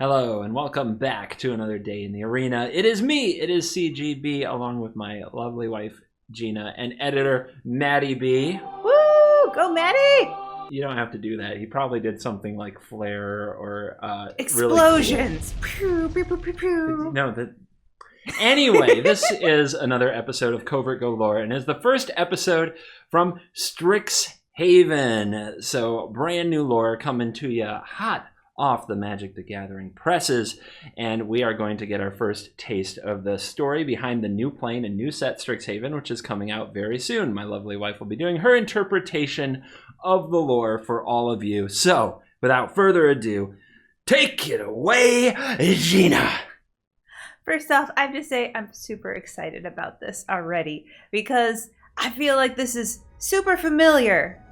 Hello, and welcome back to another day in the arena. It is me, it is CGB, along with my lovely wife, Gina, and editor, Maddie B. Woo! Go, Maddie! You don't have to do that. He probably did something like Flare or Explosions! Really cool. Pew, pew, pew, pew. No, that... Anyway, this is another episode of CovertGoLore, and is the first episode from Strixhaven. So, brand new lore coming to you hot off the Magic the Gathering presses, and we are going to get our first taste of the story behind the new plane and new set Strixhaven, which is coming out very soon. My lovely wife will be doing her interpretation of the lore for all of you. So, without further ado, take it away, Gina! First off, I have to say I'm super excited about this already because I feel like this is super familiar.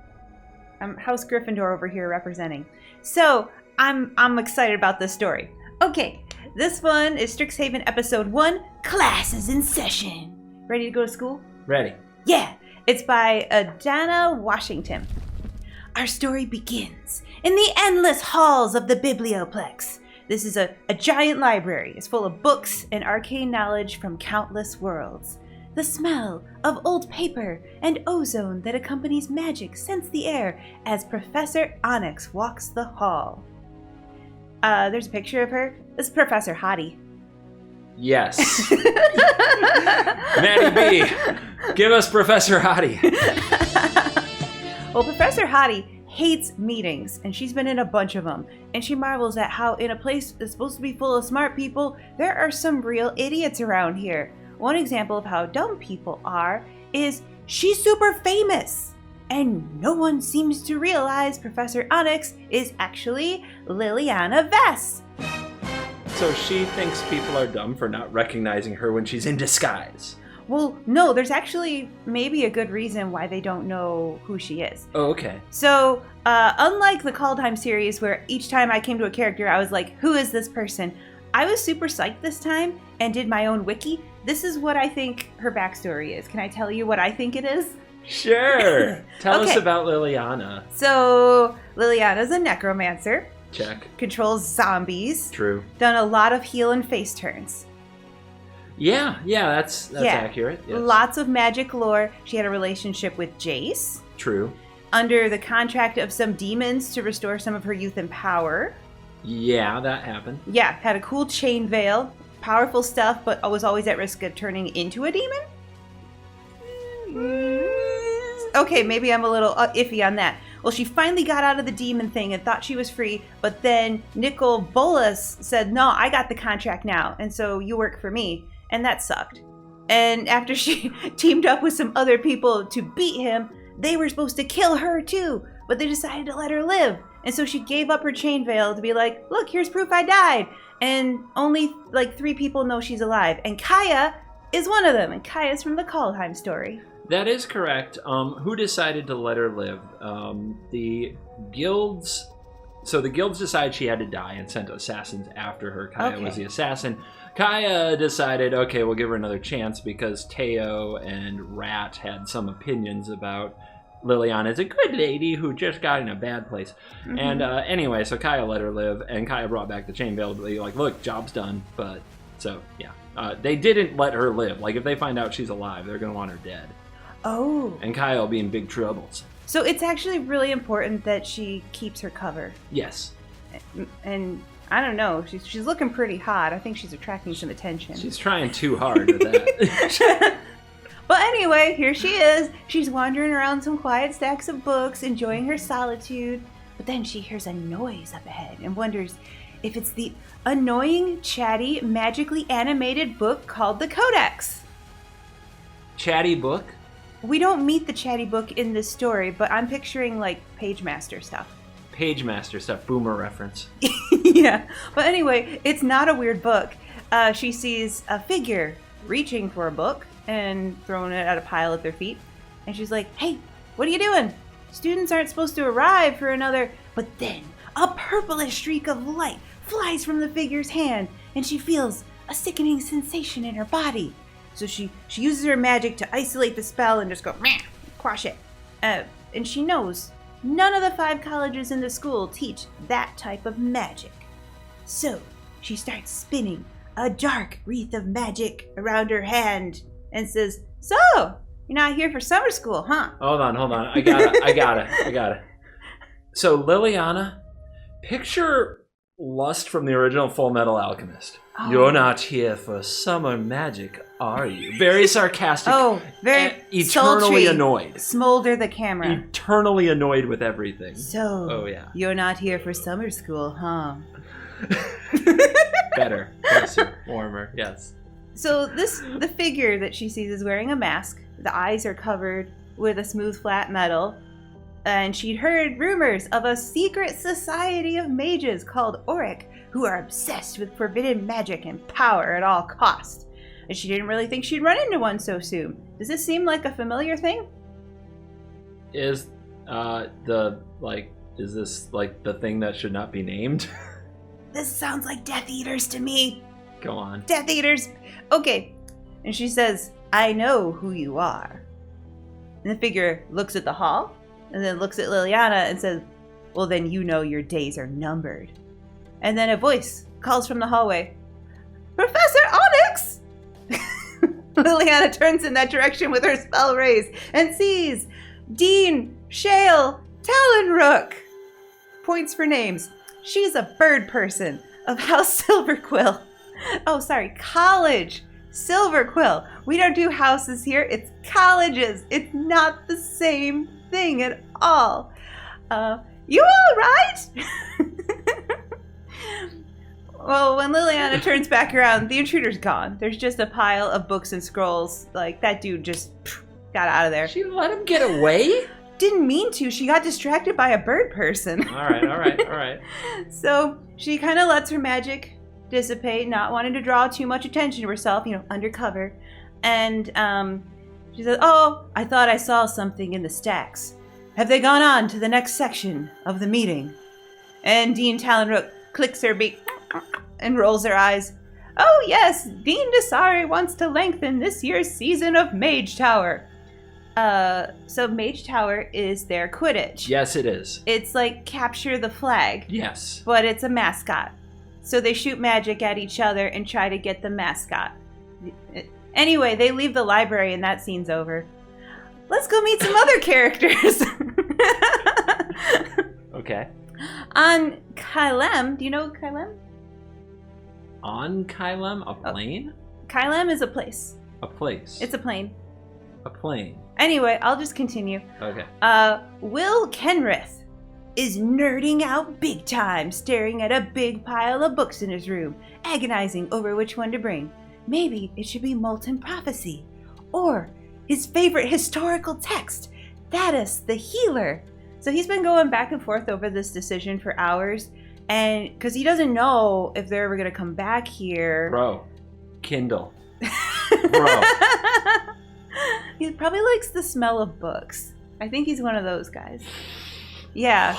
I'm House Gryffindor over here representing. So, I'm excited about this story. Okay, this one is Strixhaven Episode 1, Classes in Session. Ready to go to school? Ready. Yeah, it's by Adana Washington. Our story begins in the endless halls of the Biblioplex. This is a giant library. It's full of books and arcane knowledge from countless worlds. The smell of old paper and ozone that accompanies magic scents the air as Professor Onyx walks the hall. There's a picture of her. This is Professor Hottie. Yes. Maddie B, give us Professor Hottie. Well, Professor Hottie hates meetings, and she's been in a bunch of them. And she marvels at how in a place that's supposed to be full of smart people, there are some real idiots around here. One example of how dumb people are is she's super famous. And no one seems to realize Professor Onyx is actually Liliana Vess. So she thinks people are dumb for not recognizing her when she's in disguise. Well, no, there's actually maybe a good reason why they don't know who she is. Oh, okay. So, unlike the Kaldheim series where each time I came to a character, I was like, who is this person? I was super psyched this time and did my own wiki. This is what I think her backstory is. Can I tell you what I think it is? Sure. Tell us about Liliana. So, Liliana's a necromancer. Check. Controls zombies. True. Done a lot of heal and face turns. Yeah, that's accurate. Yes. Lots of magic lore. She had a relationship with Jace. True. Under the contract of some demons to restore some of her youth and power. Yeah, that happened. Yeah, had a cool chain veil. Powerful stuff, but was always at risk of turning into a demon? Okay, maybe I'm a little iffy on that. Well, she finally got out of the demon thing and thought she was free, but then Nicol Bolas said, no, I got the contract now, and so you work for me. And that sucked. And after she teamed up with some other people to beat him, they were supposed to kill her too, but they decided to let her live. And so she gave up her chain veil to be like, look, here's proof I died. And only like 3 people know she's alive. And Kaya is one of them. And Kaya's from the Kaldheim story. That is correct. Who decided to let her live? The guilds. So the guilds decided she had to die and sent assassins after her. Kaya was the assassin. Kaya decided, okay, we'll give her another chance because Teo and Rat had some opinions about Liliana is a good lady who just got in a bad place. Mm-hmm. And anyway, so Kaya let her live, and Kaya brought back the chain veil to be like, look, job's done. But, so, yeah. They didn't let her live. Like, if they find out she's alive, they're going to want her dead. Oh. And Kaya will be in big troubles. So it's actually really important that she keeps her cover. Yes. And I don't know, she's looking pretty hot. I think she's attracting some attention. She's trying too hard with that. But anyway, here she is. She's wandering around some quiet stacks of books, enjoying her solitude. But then she hears a noise up ahead and wonders if it's the annoying, chatty, magically animated book called the Codex. Chatty book? We don't meet the chatty book in this story, but I'm picturing like Pagemaster stuff. Pagemaster stuff, boomer reference. Yeah, but anyway, it's not a weird book. She sees a figure reaching for a book and throwing it at a pile at their feet. And she's like, hey, what are you doing? Students aren't supposed to arrive for another... But then a purplish streak of light flies from the figure's hand, and she feels a sickening sensation in her body. So she uses her magic to isolate the spell and just go, meh, quash it. And she knows none of the 5 colleges in the school teach that type of magic. So she starts spinning a dark wreath of magic around her hand and says, "So, you're not here for summer school, huh?" Hold on. I got it. So, Liliana, picture Lust from the original Full Metal Alchemist. Oh. You're not here for summer magic, are you? Very sarcastic. Oh, very eternally sultry. Annoyed. Smolder the camera. Eternally annoyed with everything. So, you're not here for summer school, huh? Better, closer, warmer, yes. So the figure that she sees is wearing a mask. The eyes are covered with a smooth, flat metal. And she'd heard rumors of a secret society of mages called Auric, who are obsessed with forbidden magic and power at all costs. And she didn't really think she'd run into one so soon. Does this seem like a familiar thing? Is this like the thing that should not be named? This sounds like Death Eaters to me. Go on. Death Eaters. Okay. And she says, "I know who you are." And the figure looks at the hall and then looks at Liliana and says, "Well, then you know your days are numbered." And then a voice calls from the hallway, "Professor Onyx!" Liliana turns in that direction with her spell raised and sees Dean Shale Talonrook. Points for names. She's a bird person of House Silverquill. Oh, sorry, College Silverquill. We don't do houses here. It's colleges. It's not the same thing at all. You all right? Well, when Liliana turns back around, the intruder's gone. There's just a pile of books and scrolls. Like, that dude just got out of there. She let him get away? Didn't mean to. She got distracted by a bird person. All right. So she kind of lets her magic dissipate, not wanting to draw too much attention to herself, undercover. And she says, "Oh, I thought I saw something in the stacks. Have they gone on to the next section of the meeting?" And Dean Talonrook clicks her beak and rolls her eyes. "Oh yes, Dean Desari wants to lengthen this year's season of Mage Tower." So Mage Tower is their Quidditch. Yes, it is. It's like capture the flag. Yes. But it's a mascot. So they shoot magic at each other and try to get the mascot. Anyway, they leave the library and that scene's over. Let's go meet some other characters. Okay. On Kylem, do you know Kylem? On Kylem? A plane? Kylem is a place. A place. It's a plane. A plane. Anyway, I'll just continue. Okay. Will Kenrith is nerding out big time, staring at a big pile of books in his room, agonizing over which one to bring. Maybe it should be Molten Prophecy. Or his favorite historical text, Thaddeus the Healer. So he's been going back and forth over this decision for hours, and because he doesn't know if they're ever going to come back here. Bro, Kindle. Bro. He probably likes the smell of books. I think he's one of those guys. Yeah.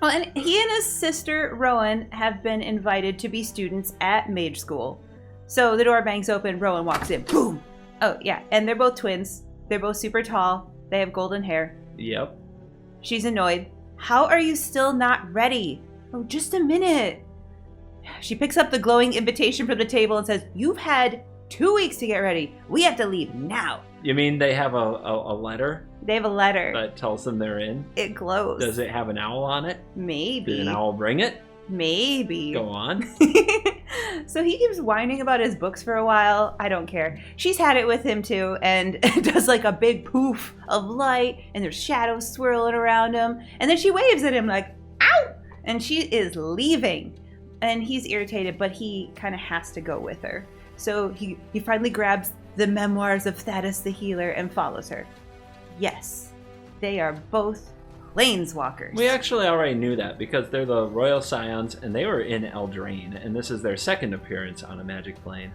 Well, and he and his sister, Rowan, have been invited to be students at Mage School. So the door bangs open, Rowan walks in. Boom! Oh, yeah. And they're both twins. They're both super tall. They have golden hair. Yep. She's annoyed. "How are you still not ready?" "Oh, just a minute." She picks up the glowing invitation from the table and says, "You've had 2 weeks to get ready. We have to leave now." You mean they have a letter? They have a letter. That tells them they're in? It glows. Does it have an owl on it? Maybe. Did an owl bring it? Maybe. Go on. So he keeps whining about his books for a while. I don't care. She's had it with him too, and does like a big poof of light, and there's shadows swirling around him. And then she waves at him like, "Ow!" And she is leaving. And he's irritated, but he kind of has to go with her. So he finally grabs the memoirs of Thaddeus the Healer and follows her. Yes, they are both planeswalkers. We actually already knew that because they're the Royal Scions and they were in Eldraine, and this is their second appearance on a magic plane.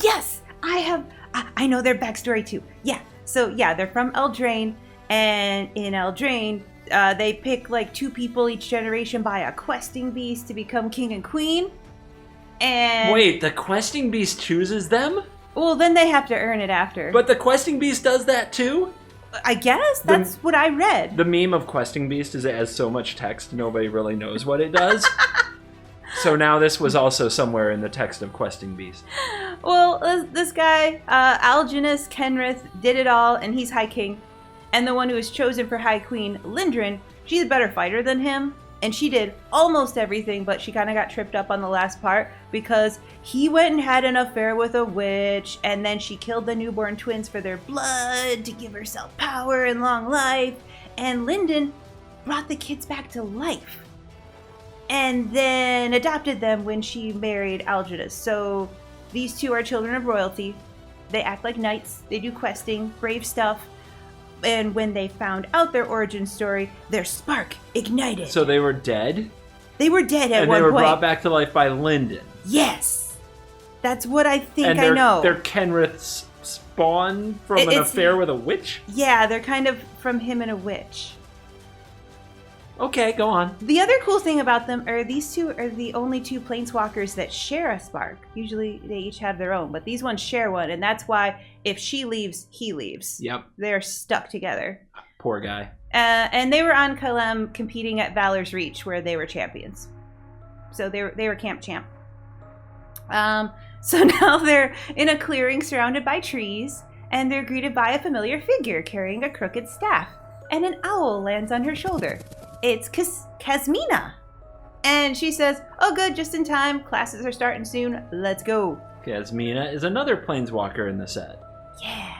Yes, I know their backstory too. Yeah, so yeah, they're from Eldraine, and in Eldraine, they pick like 2 people each generation by a questing beast to become king and queen. And wait, the questing beast chooses them? Well, then they have to earn it after. But the questing beast does that too? I guess that's what I read. The meme of questing beast is it has so much text nobody really knows what it does. So now this was also somewhere in the text of Questing Beast. Well, this guy, Alginus Kenrith, did it all, and he's High King. And the one who was chosen for High Queen, Lindrin, she's a better fighter than him. And she did almost everything, but she kind of got tripped up on the last part because he went and had an affair with a witch, and then she killed the newborn twins for their blood to give herself power and long life. And Lyndon brought the kids back to life and then adopted them when she married Alginus. So these two are children of royalty. They act like knights. They do questing, brave stuff. And when they found out their origin story, their spark ignited. So they were dead? They were dead at one point. And they were brought back to life by Lyndon. Yes. That's what I think and I know. They're Kenrith's spawn from an affair with a witch? Yeah, they're kind of from him and a witch. Okay, go on. The other cool thing about them are these two are the only two planeswalkers that share a spark. Usually they each have their own, but these ones share one, and that's why if she leaves, he leaves. Yep. They're stuck together. Poor guy. And they were on Kalem competing at Valor's Reach, where they were champions. So they were camp champ. So now they're in a clearing surrounded by trees, and they're greeted by a familiar figure carrying a crooked staff, and an owl lands on her shoulder. It's Kasmina. And she says, "Oh good, just in time. Classes are starting soon. Let's go." Kasmina is another planeswalker in the set. Yeah.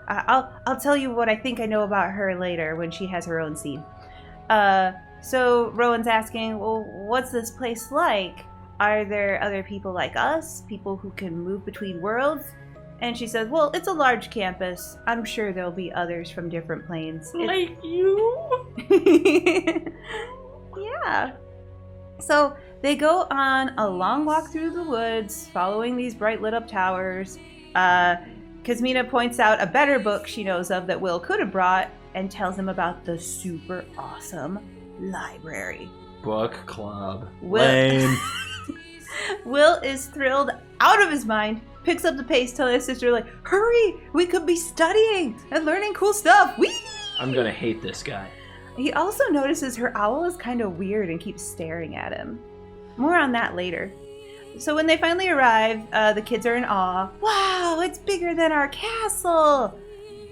I'll tell you what I think I know about her later when she has her own scene. So Rowan's asking, well, what's this place like? Are there other people like us? People who can move between worlds? And she says, well, it's a large campus. I'm sure there'll be others from different planes. Like you? Yeah. So they go on a long walk through the woods, following these bright lit up towers. Kasmina points out a better book she knows of that Will could have brought and tells him about the super awesome library. Book club. Lame. Will is thrilled out of his mind, picks up the pace, telling his sister, like, hurry, we could be studying and learning cool stuff. Whee! I'm gonna hate this guy. He also notices her owl is kind of weird and keeps staring at him. More on that later. So when they finally arrive, the kids are in awe. Wow, it's bigger than our castle!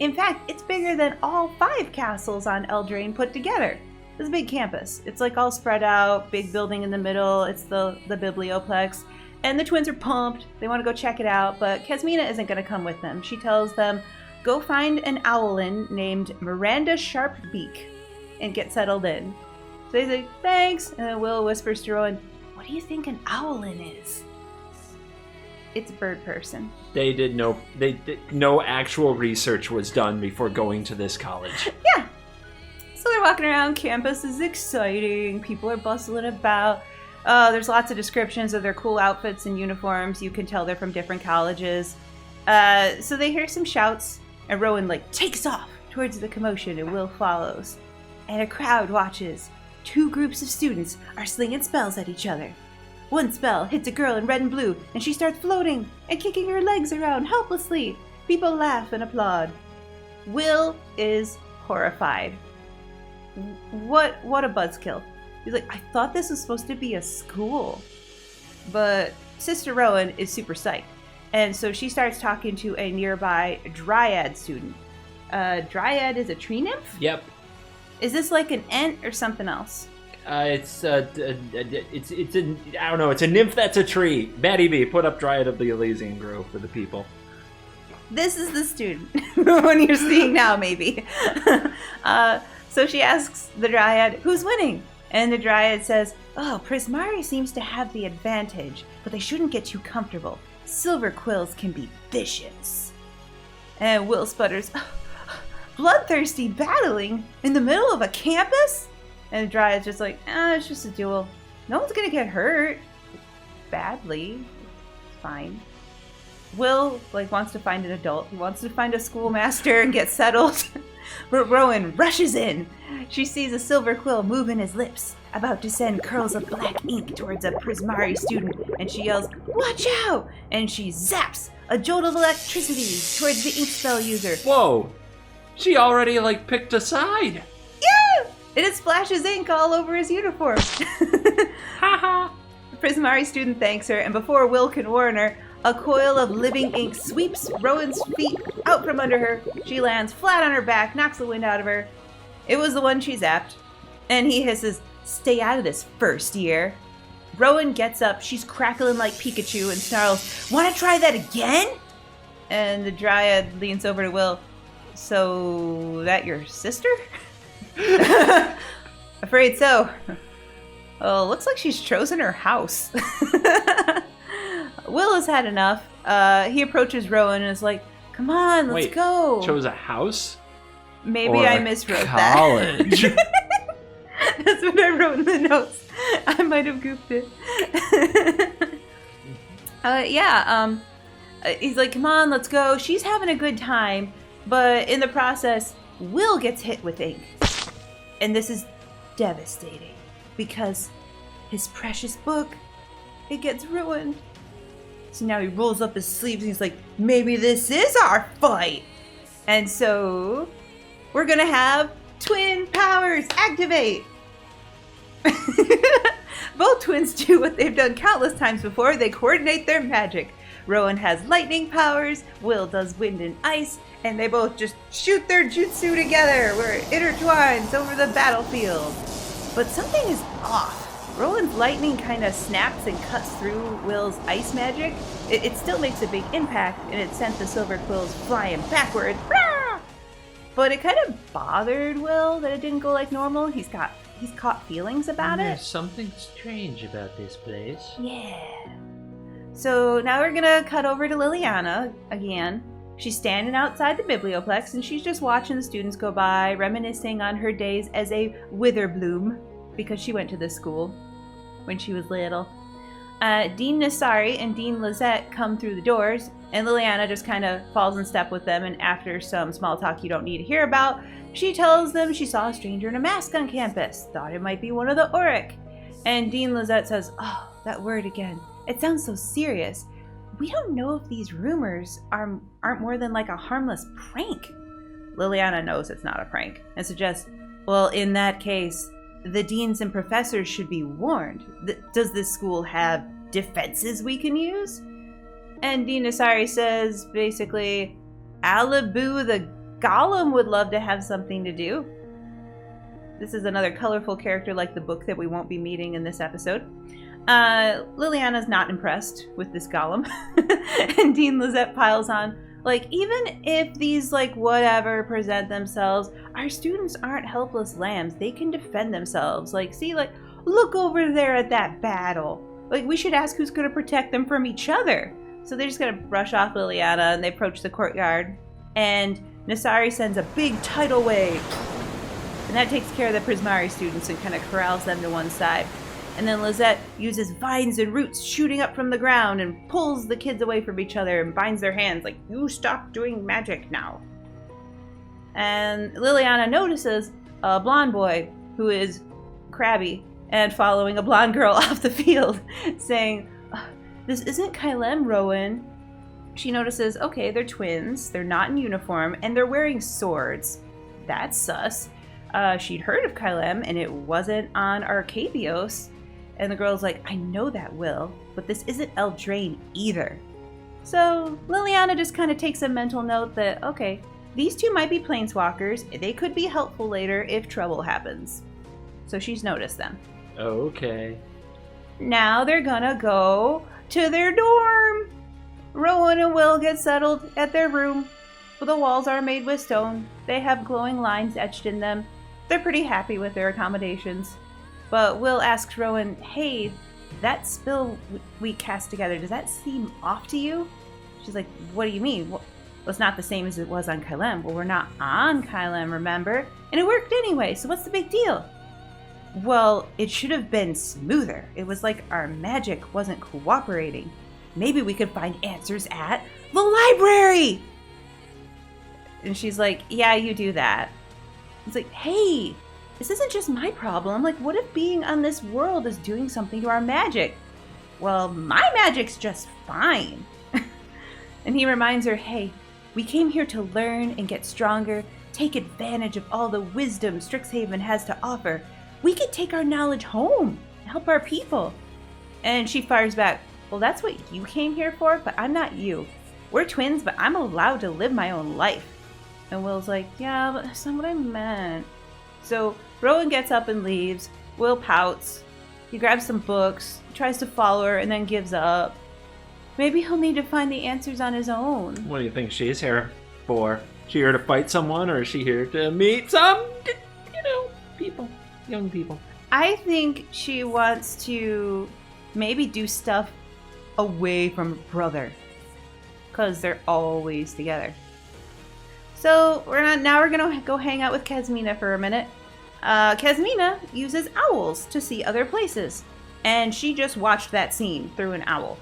In fact, it's bigger than all 5 castles on Eldraine put together. It's a big campus. It's like all spread out, big building in the middle. It's the Biblioplex. And the twins are pumped. They want to go check it out, but Kasmina isn't going to come with them. She tells them, go find an owlin named Miranda Sharpbeak and get settled in. So they say, thanks. And then Will whispers to Rowan, what do you think an owlin is? It's a bird person. No actual research was done before going to this college. Yeah. So they're walking around. Campus is exciting. People are bustling about. There's lots of descriptions of their cool outfits and uniforms. You can tell they're from different colleges. So they hear some shouts, and Rowan takes off towards the commotion, and Will follows. And a crowd watches. 2 groups of students are slinging spells at each other. One spell hits a girl in red and blue, and she starts floating and kicking her legs around helplessly. People laugh and applaud. Will is horrified. What a buzzkill. He's like, I thought this was supposed to be a school. But Sister Rowan is super psyched. And so she starts talking to a nearby Dryad student. Dryad is a tree nymph? Yep. Is this like an ent or something else? It's a I don't know. It's a nymph that's a tree. Maddie B, put up Dryad of the Elysian Grove for the people. This is the student. The one you're seeing now, maybe. So she asks the Dryad, who's winning? And the Dryad says, oh, Prismari seems to have the advantage, but they shouldn't get too comfortable. Silver quills can be vicious. And Will sputters, bloodthirsty battling in the middle of a campus? And the Dryad's just like, it's just a duel. No one's gonna get hurt. Badly. It's fine. Will, wants to find an adult. He wants to find a schoolmaster and get settled. But Rowan rushes in. She sees a silver quill move in his lips, about to send curls of black ink towards a Prismari student, and she yells, watch out! And she zaps a jolt of electricity towards the ink spell user. Whoa! She already, picked a side! Yeah! And it splashes ink all over his uniform. Haha! Prismari student thanks her, and before Will can warn her, a coil of living ink sweeps Rowan's feet out from under her. She lands flat on her back, knocks the wind out of her. It was the one she zapped. And he hisses, "Stay out of this first year." Rowan gets up, she's crackling like Pikachu, and snarls, "Wanna try that again?" And the Dryad leans over to Will. "So, that your sister?" "Afraid so." "Well, looks like she's chosen her house." Will has had enough. He approaches Rowan and is like, "Come on, let's go." Chose a house? Maybe or I a miswrote college? that. That's what I wrote in the notes. I might have goofed it. He's like, "Come on, let's go." She's having a good time, but in the process, Will gets hit with ink. And this is devastating because his precious book, it gets ruined. So now he rolls up his sleeves and he's like, "Maybe this is our fight." And so we're gonna have twin powers activate. Both twins do what they've done countless times before. They coordinate their magic. Rowan has lightning powers, Will does wind and ice, and they both just shoot their jutsu together where it intertwines over the battlefield. But something is off. Rowan's lightning kind of snaps and cuts through Will's ice magic. It still makes a big impact, and it sent the silver quills flying backwards. Rah! But it kind of bothered Will that it didn't go like normal. He's caught feelings about it. There's something strange about this place. Yeah. So now we're gonna cut over to Liliana again. She's standing outside the biblioplex and she's just watching the students go by, reminiscing on her days as a Witherbloom, because she went to this school when she was little. Dean Nassari and Dean Lizette come through the doors, and Liliana just kind of falls in step with them, and after some small talk you don't need to hear about, she tells them she saw a stranger in a mask on campus, thought it might be one of the Auric. And Dean Lizette says, "Oh, that word again. It sounds so serious. We don't know if these rumors aren't more than like a harmless prank." Liliana knows it's not a prank and suggests, "Well, in that case, the deans and professors should be warned. Does this school have defenses we can use?" And Dean Asari says, basically, Alibu the Golem would love to have something to do. This is another colorful character like the book that we won't be meeting in this episode. Liliana's not impressed with this golem. And Dean Lizette piles on, like, even if these, like, whatever present themselves, our students aren't helpless lambs. They can defend themselves. Like, see, like, look over there at that battle. Like, we should ask who's going to protect them from each other. So they're just going to brush off Liliana, and they approach the courtyard. And Nassari sends a big tidal wave. And that takes care of the Prismari students and kind of corrals them to one side. And then Lizette uses vines and roots shooting up from the ground and pulls the kids away from each other and binds their hands like, "You stop doing magic now." And Liliana notices a blonde boy who is crabby and following a blonde girl off the field, saying, "This isn't Kylem, Rowan." She notices, okay, they're twins, they're not in uniform, and they're wearing swords. That's sus. She'd heard of Kylem, and it wasn't on Arcabios. And the girl's like, "I know that, Will, but this isn't Eldraine either." So Liliana just kind of takes a mental note that, okay, these two might be planeswalkers. They could be helpful later if trouble happens. So she's noticed them. Okay. Now they're gonna go to their dorm. Rowan and Will get settled at their room. The walls are made with stone. They have glowing lines etched in them. They're pretty happy with their accommodations. But Will asks Rowan, "Hey, that spell we cast together, does that seem off to you?" She's like, "What do you mean?" "Well, it's not the same as it was on Kylem." "Well, we're not on Kylem, remember? And it worked anyway, so what's the big deal?" "Well, it should have been smoother. It was like our magic wasn't cooperating. Maybe we could find answers at the library." And she's like, "Yeah, you do that." It's like, "Hey, this isn't just my problem. Like, what if being on this world is doing something to our magic?" "Well, my magic's just fine." And he reminds her, "Hey, we came here to learn and get stronger, take advantage of all the wisdom Strixhaven has to offer. We could take our knowledge home and help our people." And she fires back, well, that's what you came here for, but I'm not you. We're twins, but I'm allowed to live my own life. And Will's like, yeah, but that's not what I meant. So Rowan gets up and leaves. Will pouts. He grabs some books, tries to follow her, and then gives up. Maybe he'll need to find the answers on his own. What do you think she's here for? Is she here to fight someone, or is she here to meet some, people, young people? I think she wants to maybe do stuff away from her brother, because they're always together. So now we're gonna go hang out with Kasmina for a minute. Kasmina uses owls to see other places, and she just watched that scene through an owl.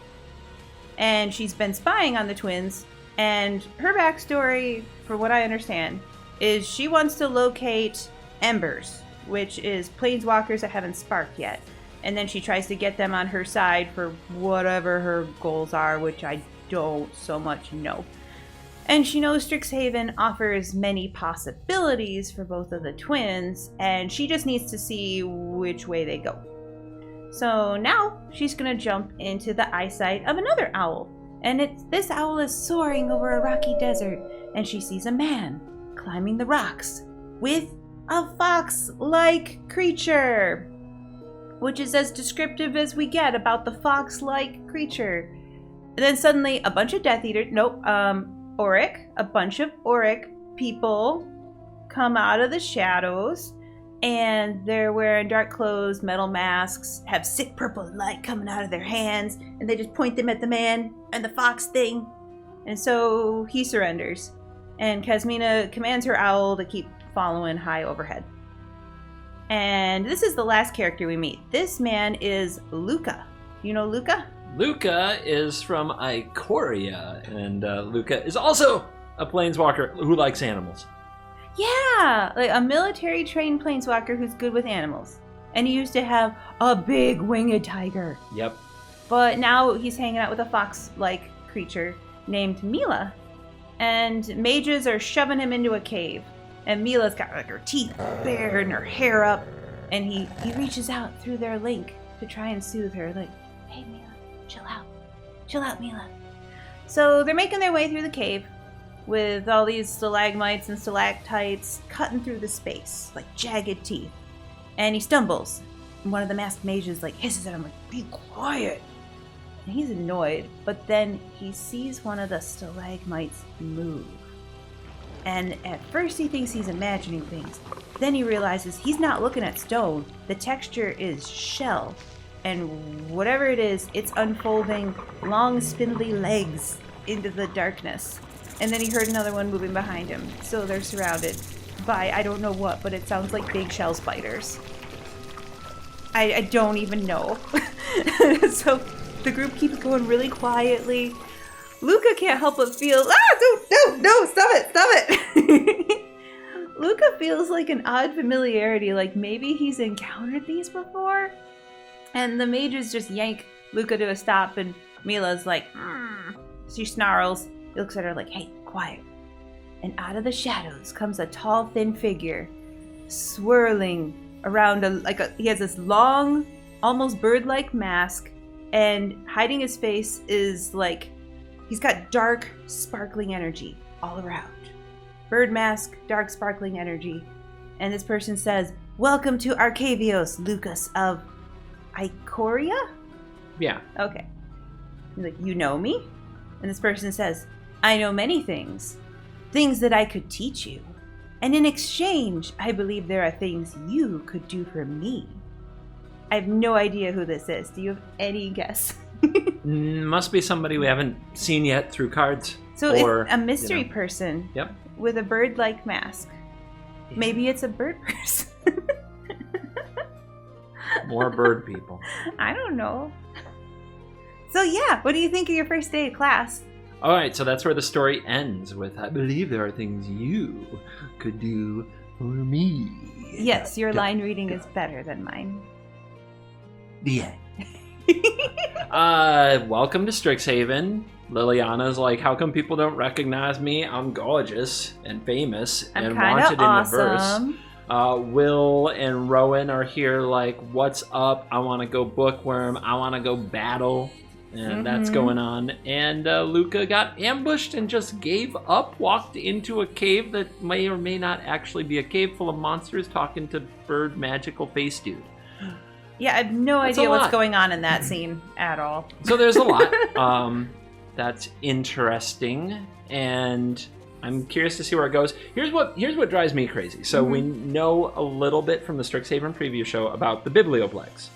And she's been spying on the twins, and her backstory, for what I understand, is she wants to locate embers, which is planeswalkers that haven't sparked yet. And then she tries to get them on her side for whatever her goals are, which I don't so much know. And she knows Strixhaven offers many possibilities for both of the twins, and she just needs to see which way they go. So now she's gonna jump into the eyesight of another owl. And this owl is soaring over a rocky desert, and she sees a man climbing the rocks with a fox-like creature, which is as descriptive as we get about the fox-like creature. And then suddenly a bunch of Death Eaters, a bunch of Auric people come out of the shadows, and they're wearing dark clothes, metal masks, have sick purple light coming out of their hands, and they just point them at the man and the fox thing. And so he surrenders, and Kasmina commands her owl to keep following high overhead. And this is the last character we meet. This man is Lukka. You know Lukka? Lukka is from Ikoria, and Lukka is also a planeswalker who likes animals. Yeah, like a military-trained planeswalker who's good with animals. And he used to have a big winged tiger. Yep. But now he's hanging out with a fox-like creature named Mila. And mages are shoving him into a cave. And Mila's got like her teeth bared and her hair up. And he reaches out through their link to try and soothe her. Like, hey Mila, chill out. Chill out, Mila. So they're making their way through the cave with all these stalagmites and stalactites cutting through the space like jagged teeth. And he stumbles. And one of the masked mages like hisses at him like, be quiet. And he's annoyed. But then he sees one of the stalagmites move. And at first he thinks he's imagining things. Then he realizes he's not looking at stone. The texture is shell. And whatever it is, it's unfolding long spindly legs into the darkness. And then he heard another one moving behind him. So they're surrounded by I don't know what, but it sounds like big shell spiders. I don't even know. So the group keeps going really quietly. Lukka can't help but feel, no, stop it. Lukka feels like an odd familiarity, like maybe he's encountered these before. And the mages just yank Lukka to a stop, and Mila's like, She snarls. He looks at her like, hey, quiet. And out of the shadows comes a tall, thin figure, swirling around he has this long, almost bird-like mask, and hiding his face is like, he's got dark, sparkling energy all around. Bird mask, dark, sparkling energy. And this person says, welcome to Arcavios, Lucas of Ikoria? Yeah. Okay. He's like, you know me? And this person says, I know many things. Things that I could teach you. And in exchange, I believe there are things you could do for me. I have no idea who this is. Do you have any guess? Must be somebody we haven't seen yet through cards. So it's a mystery person. Yep. With a bird-like mask. Yeah. Maybe it's a bird person. More bird people. I don't know. So yeah, what do you think of your first day of class? All right, so that's where the story ends with, I believe there are things you could do for me. Yes, your line reading is better than mine. The end. Welcome to Strixhaven. Liliana's like, how come people don't recognize me? I'm gorgeous and famous and wanted awesome. in the verse. Will and Rowan are here like, what's up? I want to go bookworm. I want to go battle. And that's going on. And Lukka got ambushed and just gave up, walked into a cave that may or may not actually be a cave full of monsters talking to bird magical face dude. Yeah, I have no idea what's going on in that scene at all. So there's a lot. That's interesting. And I'm curious to see where it goes. Here's what drives me crazy. So we know a little bit from the Strixhaven preview show about the Biblioplex.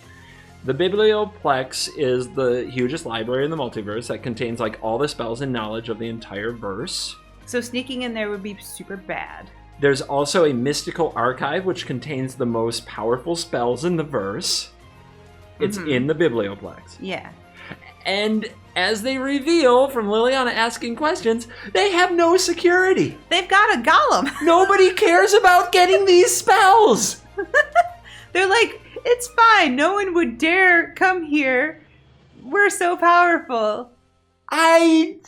The Biblioplex is the hugest library in the multiverse that contains like all the spells and knowledge of the entire verse. So sneaking in there would be super bad. There's also a mystical archive which contains the most powerful spells in the verse. It's in the Biblioplex. Yeah. And as they reveal from Liliana asking questions, they have no security. They've got a golem. Nobody cares about getting these spells. They're like, it's fine. No one would dare come here. We're so powerful. I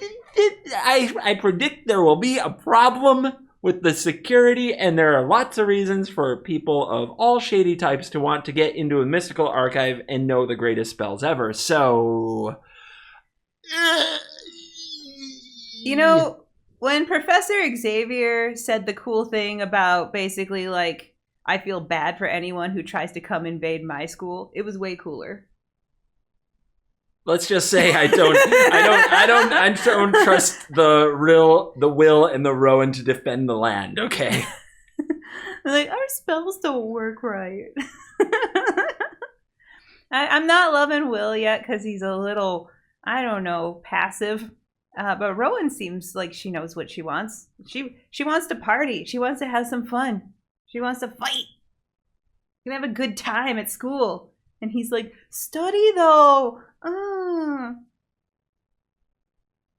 predict there will be a problem with the security, and there are lots of reasons for people of all shady types to want to get into a mystical archive and know the greatest spells ever. So... You know, when Professor Xavier said the cool thing about basically like, I feel bad for anyone who tries to come invade my school, it was way cooler. Let's just say I don't trust the Will and the Rowan to defend the land, okay? Like, our spells don't work right. I'm not loving Will yet because he's a little, I don't know, passive. But Rowan seems like she knows what she wants. She wants to party. She wants to have some fun. She wants to fight. She can have a good time at school. And he's like, study though.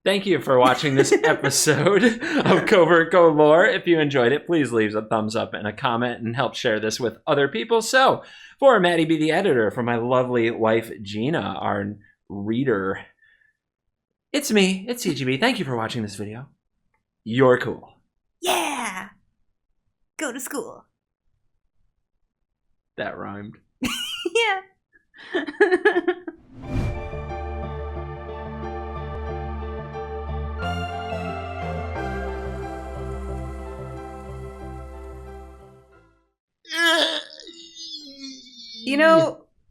Thank you for watching this episode of CovertGoLore. If you enjoyed it, please leave a thumbs up and a comment and help share this with other people. So, for Maddie B, the editor, for my lovely wife, Gina, our reader, it's me, it's CGB. Thank you for watching this video. You're cool. Yeah! Go to school. That rhymed. Yeah. You know,